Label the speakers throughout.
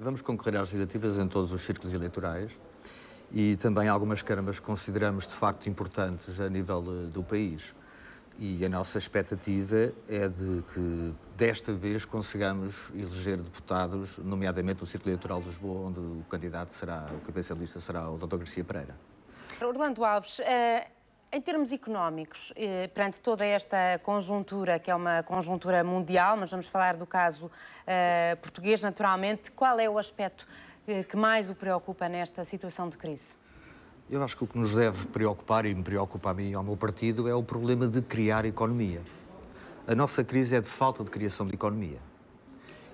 Speaker 1: Vamos concorrer às legislativas em todos os círculos eleitorais e também algumas câmaras consideramos de facto importantes a nível do país. E a nossa expectativa é de que desta vez consigamos eleger deputados, nomeadamente no Círculo Eleitoral de Lisboa, onde o candidato será, o cabeça de lista será o Dr. Garcia Pereira.
Speaker 2: Orlando Alves, em termos económicos, perante toda esta conjuntura, que é uma conjuntura mundial, mas vamos falar do caso português naturalmente, qual é o aspecto que mais o preocupa nesta situação de crise?
Speaker 1: Eu acho que o que nos deve preocupar, e me preocupa a mim e ao meu partido, é o problema de criar economia. A nossa crise é de falta de criação de economia.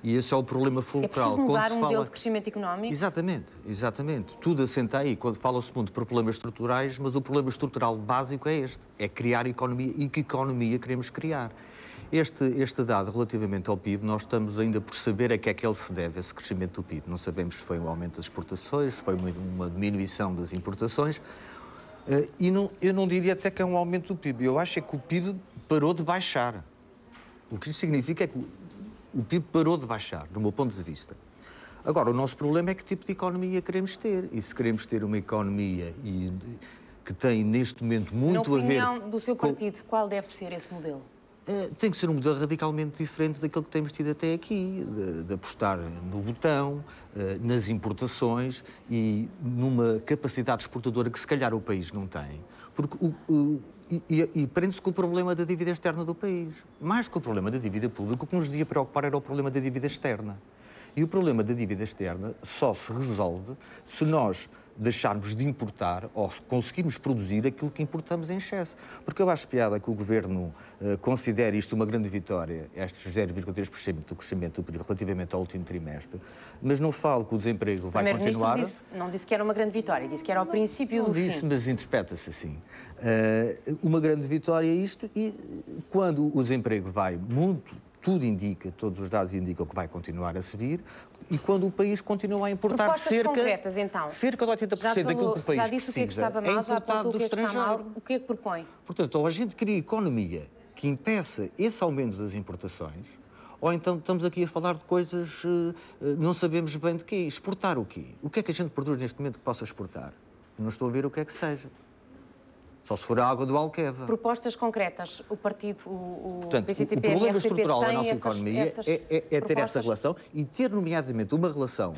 Speaker 1: E esse é o problema fulcral.
Speaker 2: É preciso mudar o modelo de crescimento económico?
Speaker 1: Exatamente, exatamente. Tudo assenta aí. Quando fala-se muito por problemas estruturais, mas o problema estrutural básico é este. É criar economia. E que economia queremos criar? Este dado relativamente ao PIB, nós estamos ainda por saber a que é que ele se deve, esse crescimento do PIB. Não sabemos se foi um aumento das exportações, se foi uma diminuição das importações. Eu não diria até que é um aumento do PIB. Eu acho é que o PIB parou de baixar. O que isso significa é que o PIB parou de baixar, do meu ponto de vista. Agora, o nosso problema é que tipo de economia queremos ter. E se queremos ter uma economia que tem neste momento muito a ver...
Speaker 2: Na opinião do seu partido, qual deve ser esse modelo?
Speaker 1: Tem que ser um modelo radicalmente diferente daquilo que temos tido até aqui, de apostar no botão, nas importações e numa capacidade exportadora que se calhar o país não tem. Porque prende-se com o problema da dívida externa do país. Mais do que o problema da dívida pública, o que nos devia preocupar era o problema da dívida externa. E o problema da dívida externa só se resolve se nós deixarmos de importar ou conseguirmos produzir aquilo que importamos em excesso. Porque eu acho piada que o Governo considere isto uma grande vitória, estes 0,3% do crescimento do PIB relativamente ao último trimestre, mas não falo que o desemprego vai continuar...
Speaker 2: Não disse que era uma grande vitória, disse que era o princípio do fim.
Speaker 1: Não disse, mas interpreta-se assim. Uma grande vitória é isto, e quando o desemprego vai muito... Tudo indica, todos os dados indicam que vai continuar a subir, e quando o país continua a importar
Speaker 2: propostas concretas, então.
Speaker 1: cerca de 80% daquilo que o país
Speaker 2: já disse o que é que estava mal, já apontou o que é que está mal, o que é que propõe?
Speaker 1: Portanto, ou a gente cria economia que impeça esse aumento das importações, ou então estamos aqui a falar de coisas, não sabemos bem de quê. Exportar o quê? O que é que a gente produz neste momento que possa exportar? Não estou a ver o que é que seja. Só se for a água do Alqueva.
Speaker 2: Propostas concretas, o partido,
Speaker 1: Portanto,
Speaker 2: PCTP,
Speaker 1: o problema
Speaker 2: RTP
Speaker 1: estrutural da nossa economia é ter essa relação e ter, nomeadamente, uma relação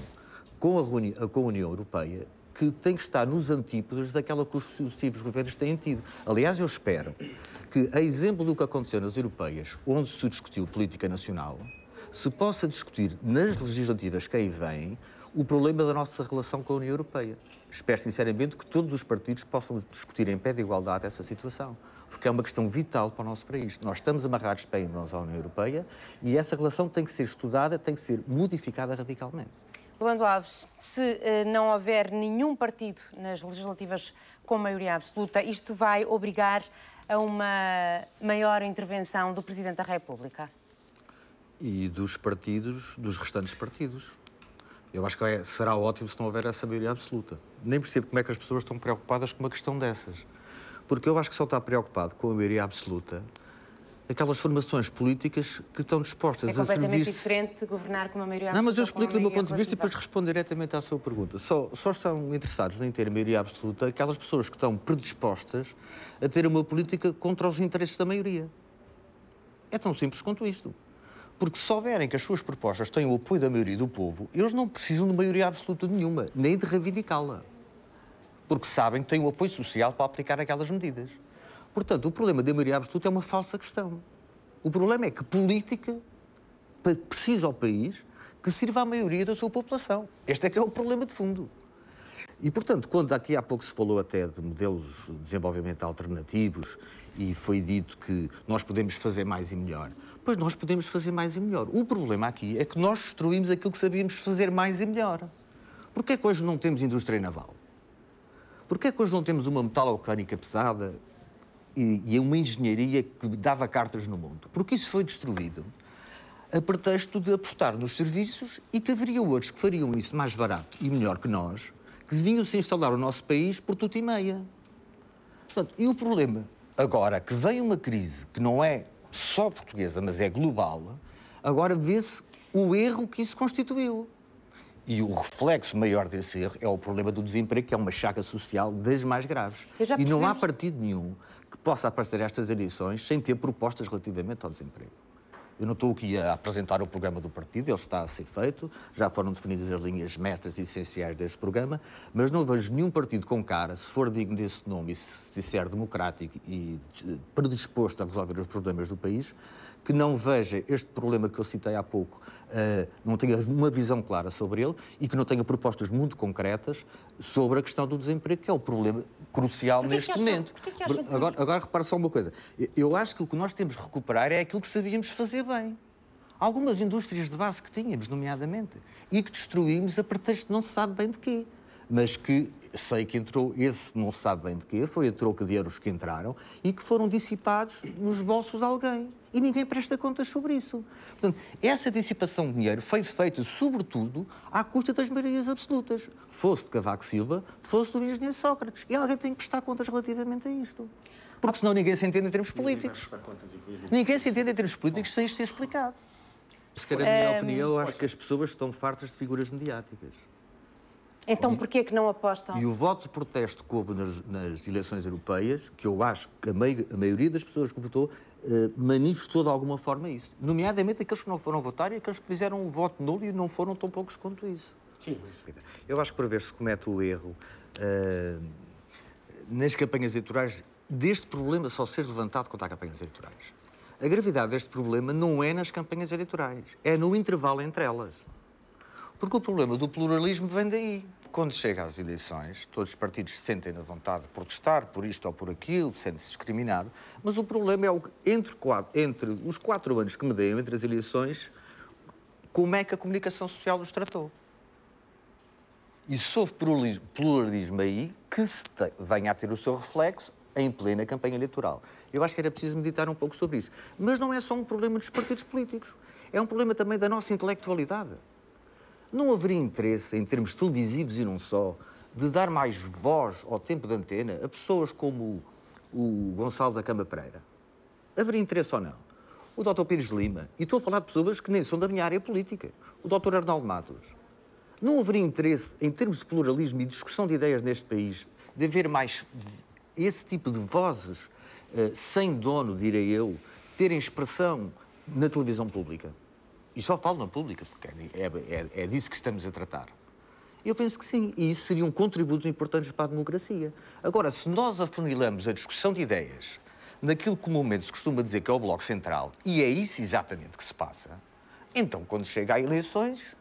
Speaker 1: com a União Europeia que tem que estar nos antípodas daquela que os sucessivos governos têm tido. Aliás, eu espero que, a exemplo do que aconteceu nas europeias, onde se discutiu política nacional, se possa discutir nas legislativas que aí vêm o problema da nossa relação com a União Europeia. Espero sinceramente que todos os partidos possam discutir em pé de igualdade essa situação, porque é uma questão vital para o nosso país. Nós estamos amarrados bem à União Europeia e essa relação tem que ser estudada, tem que ser modificada radicalmente.
Speaker 2: Orlando Alves, se não houver nenhum partido nas legislativas com maioria absoluta, isto vai obrigar a uma maior intervenção do Presidente da República?
Speaker 1: E dos partidos, dos restantes partidos. Eu acho que será ótimo se não houver essa maioria absoluta. Nem percebo como é que as pessoas estão preocupadas com uma questão dessas. Porque eu acho que só está preocupado com a maioria absoluta aquelas formações políticas que estão dispostas a servir-se...
Speaker 2: É completamente diferente governar com uma maioria absoluta.
Speaker 1: Não, mas eu explico-lhe o meu ponto de vista e depois responder diretamente à sua pergunta. Só estão interessados em ter a maioria absoluta aquelas pessoas que estão predispostas a ter uma política contra os interesses da maioria. É tão simples quanto isto. Porque se souberem que as suas propostas têm o apoio da maioria do povo, eles não precisam de maioria absoluta nenhuma, nem de reivindicá-la. Porque sabem que têm o apoio social para aplicar aquelas medidas. Portanto, o problema da maioria absoluta é uma falsa questão. O problema é que política precisa ao país que sirva à maioria da sua população. Este é que é o problema de fundo. E, portanto, quando aqui há pouco se falou até de modelos de desenvolvimento alternativos e foi dito que nós podemos fazer mais e melhor, pois nós podemos fazer mais e melhor. O problema aqui é que nós destruímos aquilo que sabíamos fazer mais e melhor. Porquê é que hoje não temos indústria naval? Porquê é que hoje não temos uma metalomecânica pesada e uma engenharia que dava cartas no mundo? Porque isso foi destruído a pretexto de apostar nos serviços e que haveria outros que fariam isso mais barato e melhor que nós, que vinham se instalar no nosso país por tudo e meia. Portanto, e o problema, agora que vem uma crise que não é só portuguesa, mas é global, agora vê-se o erro que isso constituiu. E o reflexo maior desse erro é o problema do desemprego, que é uma chaga social das mais graves. E não há partido nenhum que possa aparecer a estas eleições sem ter propostas relativamente ao desemprego. Eu não estou aqui a apresentar o programa do partido, ele está a ser feito, já foram definidas as linhas metas essenciais desse programa, mas não vejo nenhum partido com cara, se for digno desse nome e se disser democrático e predisposto a resolver os problemas do país, que não veja este problema que eu citei há pouco, não tenha uma visão clara sobre ele e que não tenha propostas muito concretas sobre a questão do desemprego, que é o problema crucial neste momento. Agora repara só uma coisa. Eu acho que o que nós temos de recuperar é aquilo que sabíamos fazer bem. Algumas indústrias de base que tínhamos, nomeadamente, e que destruímos a pretexto de não se sabe bem de quê. Mas que sei que entrou, esse não se sabe bem de quê, foi a troca de euros que entraram e que foram dissipados nos bolsos de alguém. E ninguém presta contas sobre isso. Portanto, essa dissipação de dinheiro foi feita, sobretudo, à custa das maiorias absolutas. Fosse de Cavaco Silva, fosse do engenheiro Sócrates. E alguém tem que prestar contas relativamente a isto. Porque senão ninguém se entende em termos políticos. Ninguém se entende em termos políticos sem isto ser explicado. Se quer a minha opinião, eu acho que as pessoas estão fartas de figuras mediáticas.
Speaker 2: Então, porquê é que não apostam?
Speaker 1: E o voto de protesto que houve nas eleições europeias, que eu acho que a maioria das pessoas que votou manifestou de alguma forma isso. Nomeadamente aqueles que não foram votar e aqueles que fizeram o voto nulo e não foram tão poucos quanto isso.
Speaker 3: Sim.
Speaker 1: Eu acho que por vezes se comete o erro nas campanhas eleitorais deste problema só ser levantado contra as campanhas eleitorais. A gravidade deste problema não é nas campanhas eleitorais, é no intervalo entre elas. Porque o problema do pluralismo vem daí. Quando chega às eleições, todos os partidos se sentem na vontade de protestar por isto ou por aquilo, sentem-se discriminados, mas o problema é o que, entre os 4 anos que medeiam entre as eleições, como é que a comunicação social os tratou. E sob pluralismo aí que venha a ter o seu reflexo em plena campanha eleitoral. Eu acho que era preciso meditar um pouco sobre isso. Mas não é só um problema dos partidos políticos, é um problema também da nossa intelectualidade. Não haveria interesse, em termos televisivos e não só, de dar mais voz ao tempo de antena a pessoas como o Gonçalo da Cama Pereira? Haveria interesse ou não? O Dr. Pires de Lima, e estou a falar de pessoas que nem são da minha área política, o Dr. Arnaldo Matos. Não haveria interesse, em termos de pluralismo e discussão de ideias neste país, de haver mais esse tipo de vozes sem dono, direi eu, terem expressão na televisão pública? E só falo na pública, porque é disso que estamos a tratar. Eu penso que sim, e isso seriam contributos importantes para a democracia. Agora, se nós afunilamos a discussão de ideias naquilo que comumente se costuma dizer que é o Bloco Central, e é isso exatamente que se passa, então, quando chega a eleições,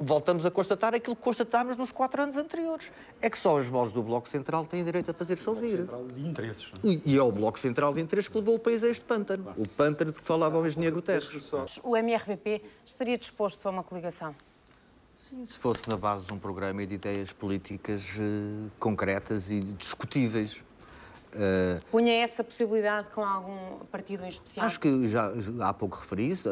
Speaker 1: voltamos a constatar aquilo que constatámos nos 4 anos anteriores. É que só as vozes do Bloco Central têm direito a fazer-se ouvir.
Speaker 3: Central de interesses.
Speaker 1: E é o Bloco Central de Interesses que levou o país a este pântano. Claro. O pântano de que falava o engenheiro Guterres.
Speaker 2: O MRVP estaria disposto a uma coligação?
Speaker 1: Sim, se fosse na base de um programa e de ideias políticas concretas e discutíveis.
Speaker 2: Punha essa possibilidade com algum partido em especial?
Speaker 1: Acho que já há pouco referi isso.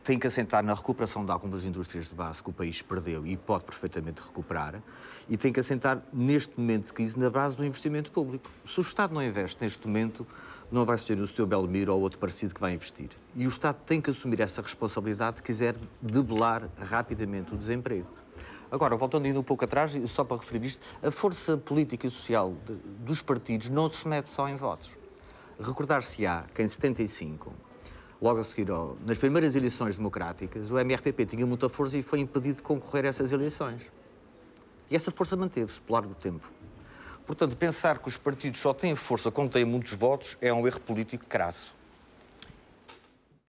Speaker 1: Tem que assentar na recuperação de algumas indústrias de base que o país perdeu e pode perfeitamente recuperar. E tem que assentar, neste momento de crise, na base do investimento público. Se o Estado não investe neste momento, não vai ser o Sr. Belmiro ou outro parecido que vai investir. E o Estado tem que assumir essa responsabilidade se quiser debelar rapidamente o desemprego. Agora, voltando ainda um pouco atrás, só para referir isto, a força política e social dos partidos não se mede só em votos. Recordar-se-á que em 75, logo a seguir, nas primeiras eleições democráticas, o MRPP tinha muita força e foi impedido de concorrer a essas eleições. E essa força manteve-se pelo largo do tempo. Portanto, pensar que os partidos só têm força quando têm muitos votos é um erro político crasso.